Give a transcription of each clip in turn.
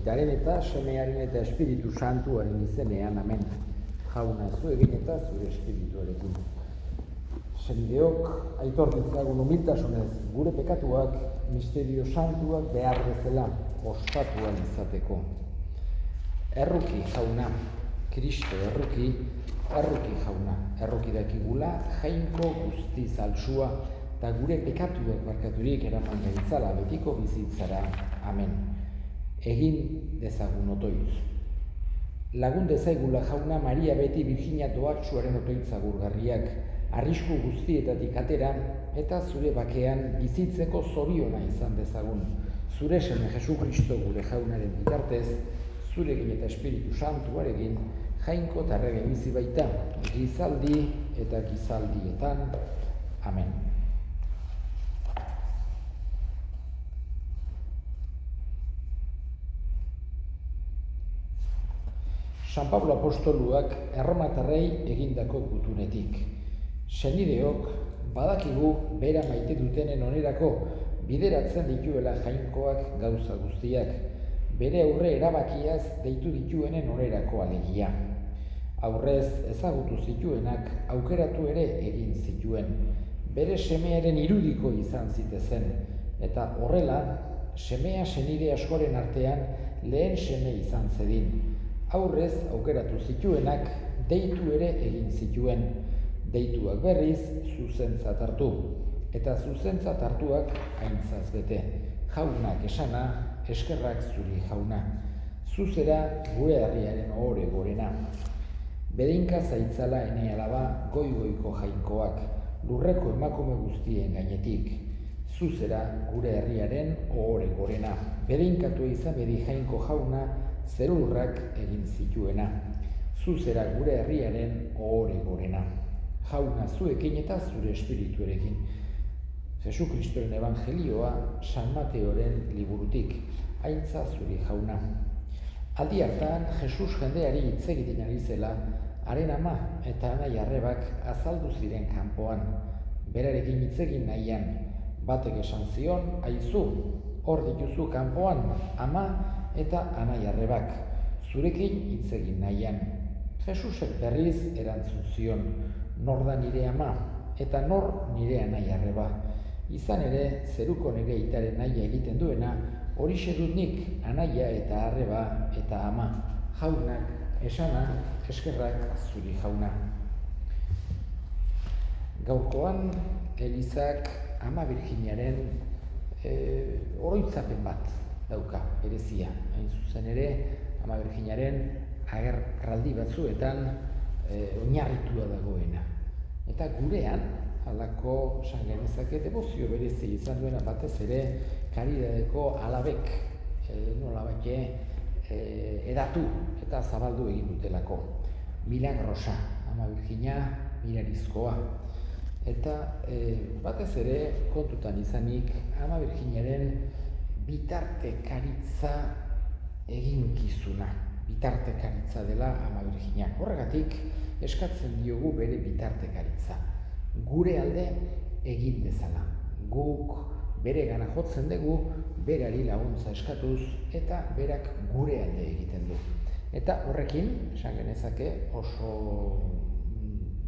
Aitaren eta Semearen eta Espiritu Santuaren izenean, amen. Jauna, zu egin eta zure espirituarekin. Senideok aitor ditzagun humiltasunez gure pekatuak misterio santuak behar bezala ostatuan izateko. Erruki jauna, Kristo erruki jauna, erruki dakigula jainko guztiz altsua eta gure pekatuak barkaturik eraman gaitzala betiko bizitzara, amen. Egin dezagun otoitz. Lagun dezaigula jauna Maria beti Virginia doatsuaren otoitza gurgarriak, arrisku guztietatik atera eta zure bakean bizitzeko zoriona izan dezagun. Zure seme Jesu Kristo gure jaunaren bitartez, zurekin eta Espiritu Santuarekin, jainko eta errege bizi baita, gizaldi eta gizaldietan. Amen. San Pablo apostoluak erromatarrei egindako gutunetik. Senideok badakigu bera maite dutenen onerako bideratzen dituela jainkoak gauza guztiak, bere aurre erabakiaz deitu dituenen onerako alegia. Aurrez ezagutu zituenak aukeratu ere egin zituen, bere semearen irudiko izan zitezen, eta horrela semea senide askoren artean lehen seme izan zedin. Aurrez aukeratu zituenak deitu ere egin zituen, deituak berriz zuzentzat hartu, eta zuzentzat hartuak aintzaz bete. Jaunak esana, eskerrak zuri jauna, zuzera gure herriaren ohore gorena. Bedinka zaitzala ene alaba goigoiko jainkoak, lurreko emakume guztien gainetik. Zuzera gure herriaren ohore gorena, bedinkatua izan bedi jainko jauna, zerurrak egin zituena. Zuzera gure herriaren ohore gorena. Jauna zuekin eta zure espirituarekin. Jesu Kristoren evangelioa San Mateoren liburutik. Aintza zuri jauna. Aldi hartan Jesus jendeari hitz egiten ari zela, haren ama eta anai arrebak azaldu ziren kanpoan. Berarekin hitz egin nahian, batek esan zion, aizu, hor dituzu kanpoan, ama eta anai arrebak, zurekin hitz egin nahian. Jesusek berriz erantzun zion, nor da nire ama, eta nor nire anai arreba. Izan ere, zeruko nire aitaren nahia egiten duena, horixe dut nik anaia eta arreba eta ama. Jaunak, esana, eskerrak zuri jauna. Gaurkoan, Elizak ama Virginiaren oroitzapen bat dauka, berezia. Hain zuzen ere, ama Virginiaren agerraldi batzuetan oinarritua dagoena. Eta gurean, halako esan genezake debozio berezi izan duena batez ere karidadeko alabek nolabait edatu eta zabaldu egin dutelako. Milagrosa, ama Virginia mirarizkoa. Eta batez ere kontutan izanik ama Virginiaren bitartekaritza eginkizuna. Bitartekaritza dela ama Virginia. Horregatik eskatzen diogu bere bitartekaritza. Gure alde egin dezala. Guk bere gana jotzen dugu, berari laguntza eskatuz eta berak gure alde egiten du. Eta horrekin, esan genezake, oso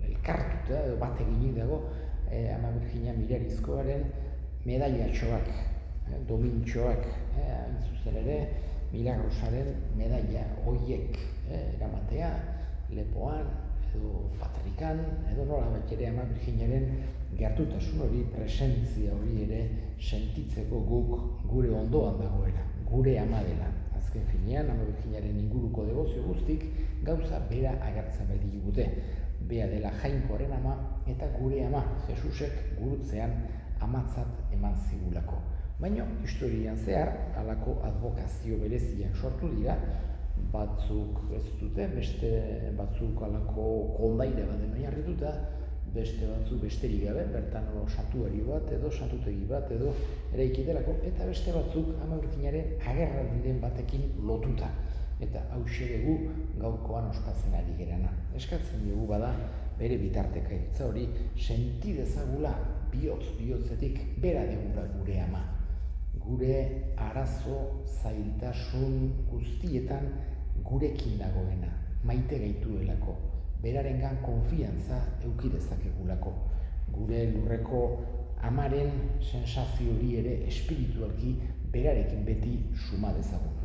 elkartuta edo bat eginik dago ama Virginia mirarizkoaren medaiatxoak, domintxoak, hain zuzen ere, Milagrosaren medaia hoiek eramatea, lepoan, edo patrikan, edo nolabait ere ama Virginiaren gertutasun hori, presentzia hori ere sentitzeko guk gure ondoan dagoela, gure ama dela. Azken finean, ama Virginiaren inguruko debozio guztik gauza bera agertzen bai digute. Bea dela jainkoaren ama eta gure ama, Jesusek gurutzean amatzat eman zigulako. Baina, historian zehar, halako advokazio bereziak sortu dira, batzuk ez dute, beste batzuk halako kondaire baten oinarrituta, beste batzuk besterik gabe, bertan santuari bat edo santutegi bat edo eraiki delako, eta beste batzuk ama Virginiaren agerraldiren batekin lotuta. Eta hauxe dugu gaurkoan ospatzen ari gerana. Eskatzen dugu bada bere bitartekaritza hori senti dezagula bihotz-bihotzetik bera degula gure ama. gure arazo, zailtasun guztietan gurekin dagoena, maite gaituelako, berarengan konfiantza eduki dezakegulako, gure lurreko amaren sensazio hori ere espiritualki berarekin beti suma dezagun.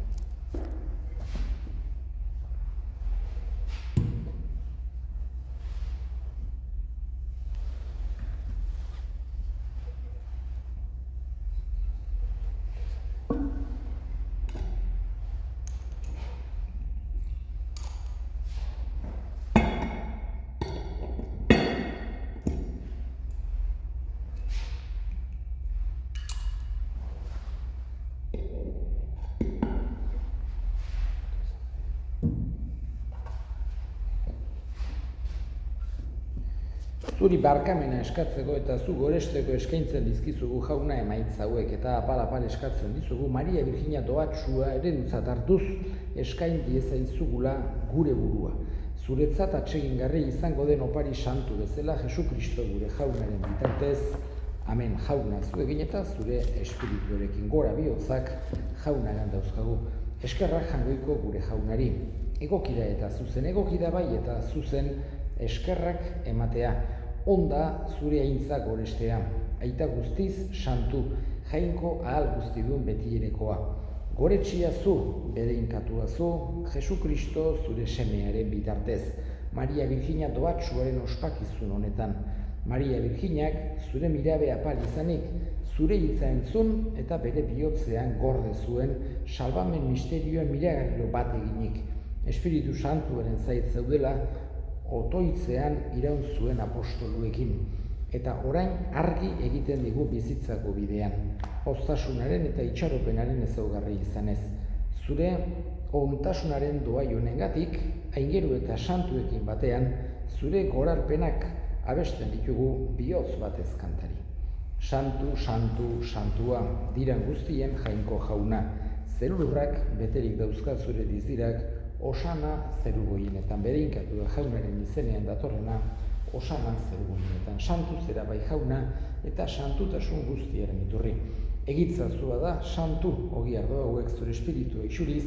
Zuri barkamena eskatzeko eta zu goresteko eskaintzen dizkizugu jauna emaitza hauek eta apal-apal eskatzen dizugu Maria Virginia doatsua eredutzat hartuz eskain diezaizugula gure burua. Zuretzat atsegingarri izango den opari santu bezala Jesu Kristo gure jaunaren bitartez. Amen. Jauna zu egin eta zure espirituarekin gora bihotzak jaunagan dauzkagu. Eskerrak jangoiko gure jaunari. Egokida eta zuzen egokida bai eta zuzen eskerrak ematea. Onda zure aintza gorestea, aita guztiz santu, jainko ahal guztidun betierekoa. Goretsia zu, bedeinkatua zu, Jesu Kristo zure semearen bitartez. Maria Virginia doatsuaren ospakizun honetan. Maria Virginiak zure mirabe apal izanik, zure hitza entzun eta bere bihotzean gorde zuen salbamen misterioen miragarriro bat eginik. Espiritu Santuaren zait zaudela, otoitzean iraun zuen apostoluekin, eta orain argi egiten digu bizitzako bidean, poztasunaren eta itxaropenaren ezaugarri izanez. Zure ontasunaren doai honengatik, aingeru eta santuekin batean, zure goralpenak abesten ditugu bihotz batez kantari. Santu, santu, santua, diran guztien jainko jauna, zerurrak beterik dauzka zure dizirak, Osana zerugoienetan, bereinkatu da jaunaren izenean datorrena, Osana zerugoienetan, santu zera bai jauna eta santutasun guztiaren iturri. Egitzazua da, santu, ogi ardo hauek zure espiritua isuriz,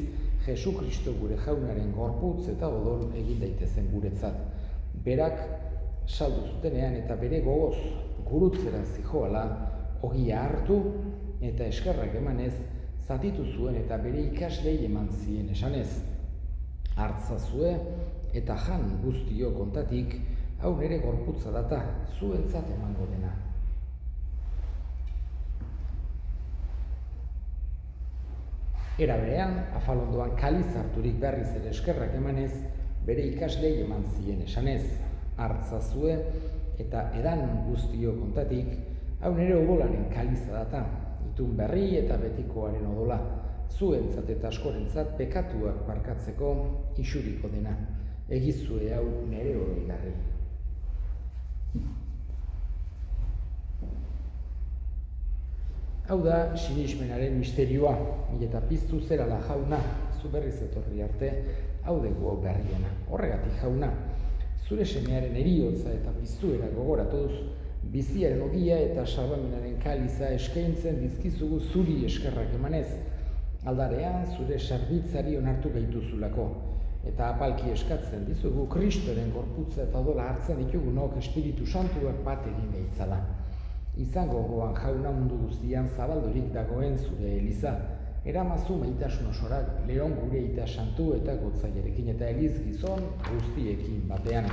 Jesu Kristo gure jaunaren gorputz eta odol egin daitezen guretzat. Berak saldu zutenean eta bere gogoz gurutzera zijoala, ogia hartu eta eskerrak emanez, zatitu zuen eta bere ikaslei eman zien esanez. Hartzazue eta jan guztio kontatik, hau nere gorputza data, zuentzat emango dena. Era berean, afalondoan kaliz harturik berriz ere eskerrak emanez, bere ikaslei eman zien esanez. Hartzazue eta edan guztio kontatik, hau nere odolaren kaliza data, itun berri eta betikoaren odola. Zuentzat eta askorentzat pekatuak barkatzeko isuriko dena. Egizue hau nere oroigarri. Hau da sinismenaren misterioa, eta piztu zerala jauna, zu berriz etorri arte, hau dugu hau berriena. Horregatik jauna, zure semearen eriotza eta piztuera gogoratuz, biziaren ogia eta salbamenaren kaliza eskaintzen dizkizugu zuri eskerrak emanez, aldarean zure sarbitzari onartu gaituzulako, eta apalki eskatzen dizugu Kristoren gorputza eta odola hartzen ditugunok Espiritu Santuak bat egin gaitzala. Izango goan jauna mundu guztian zabaldurik dagoen zure eliza, eramazu maitasun osorak leon gure ita santu eta gotzaiarekin eta eliz gizon guztiekin batean.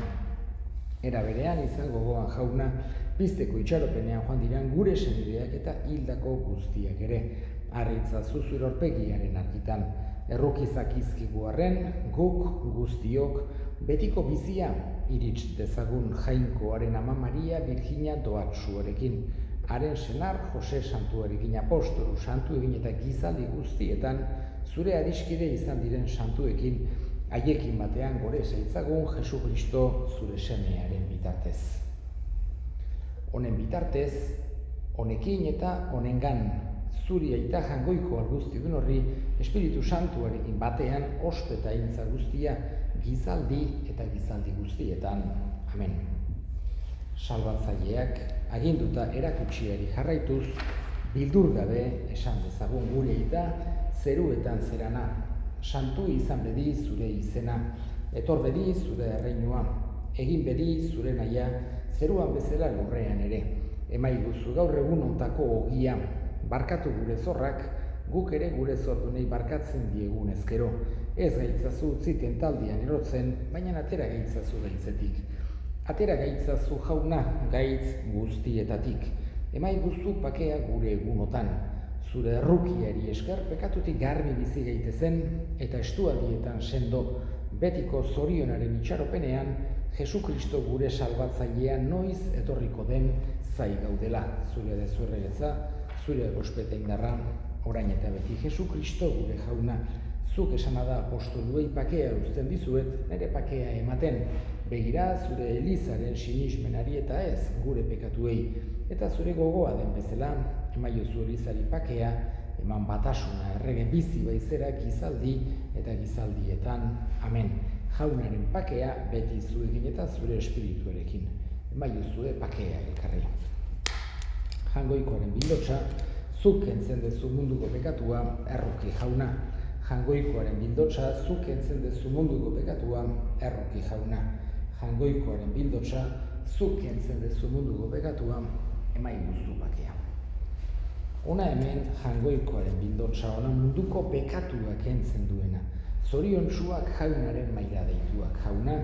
Era berean izango goan jauna pizteko itxaropenean joan diran gure senideak eta hildako guztiak ere. Arritza zuzur horpegiaren argitan, errukizak izkigu arren, guk guztiok betiko bizia irits dezagun jainkoaren ama Maria Virginia doatsuarekin, haren senar Jose santuarekin apostolu santu egin eta gizaldi guztietan zure adiskide izan diren santuekin haiekin batean gore zaitzagun Jesu Kristo zure semearen bitartez. Honen bitartez, honekin eta honengan, zuri aita jangoiko arguztidun horri Espiritu Santuarekin batean ospeta aintza guztia gizaldi eta gizaldi guztietan. Amen. Salbatzaileak aginduta erakutsiari jarraituz, Bildur gabe esan dezagun gure aita zeruetan zerana, santu izan bedi zure izena, etor bedi zure erreinua, egin bedi zure nahia, zeruan bezala lurrean ere. Emaiguzu gaur egun ontako ogia, barkatu gure zorrak, guk ere gure zordunei barkatzen diegun ezkero. Ez gaitzazu utzi tentaldian erotzen, baina atera gaitzazu gaitzetik. Atera gaitzazu jauna gaitz guztietatik. Emaiguzu pakea gure egunotan. Zure errukiari esker pekatutik garbi bizi gaitezen eta estualdietan sendo, betiko zorionaren itxaropenean, Jesukristo gure salbatzailea noiz etorriko den zai gaudela. Zure dezurregetza, zure gospeta indarra, orain eta beti Jesukristo gure jauna. Zuk esana da apostoluei pakea uzten dizuet, nire pakea ematen. Begira zure elizaren sinismenari eta ez gure pekatuei. Eta zure gogoa den bezala, emaiozu elizari pakea, eman batasuna errege bizi baizera gizaldi eta gizaldietan. Amen. Jaunaren pakea beti zuekin eta zure espirituarekin. Emaiozue pakea elkarri. Jangoikoaren bildotsa, zuk kentzen dezu munduko pekatua, erroki jauna. Jangoikoaren bildotsa, zuk kentzen dezu munduko pekatua, erroki jauna. Jangoikoaren bildotsa, zuk kentzen dezu munduko pekatua, emaiguzu pakea. Ona hemen jangoikoaren bildotsa, ona munduko pekatua kentzen duena. Zoriontsuak jaunaren maila deituak jauna,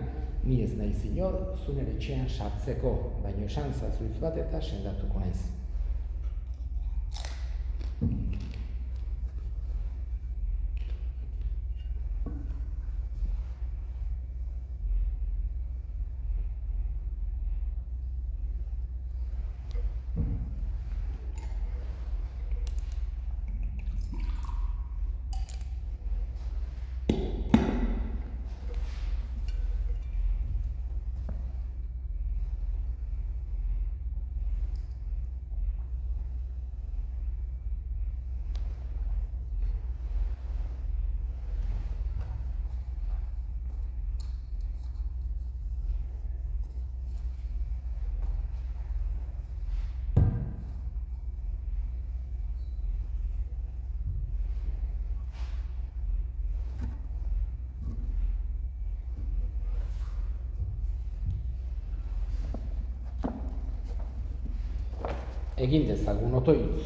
ni ez naiz inor, zunere etxean sartzeko, baino esan zazuitz bat eta sendatuko naiz. Egin dezagun otoitz.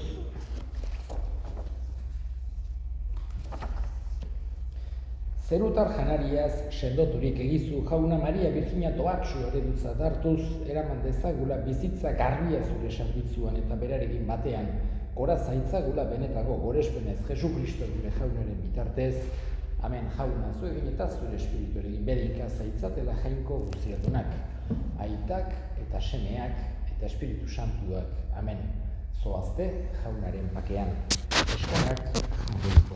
Zerutar janariaz sendoturik egizu jauna Maria Virginia doatxu eredutzat hartuz, eraman dezagula bizitza garbia zure zerbitzuan eta berarekin batean, gora zaitzagula benetako gorespenez Jesukristo gure jaunaren bitartez. Amen jauna, zuegin eta zure espirituarekin bedika zaitzatela jainko guztiadunak, aitak eta semeak eta Espiritu Santuak. Amen. Zoazte jaunaren pakean. Eskonak jangoikoari.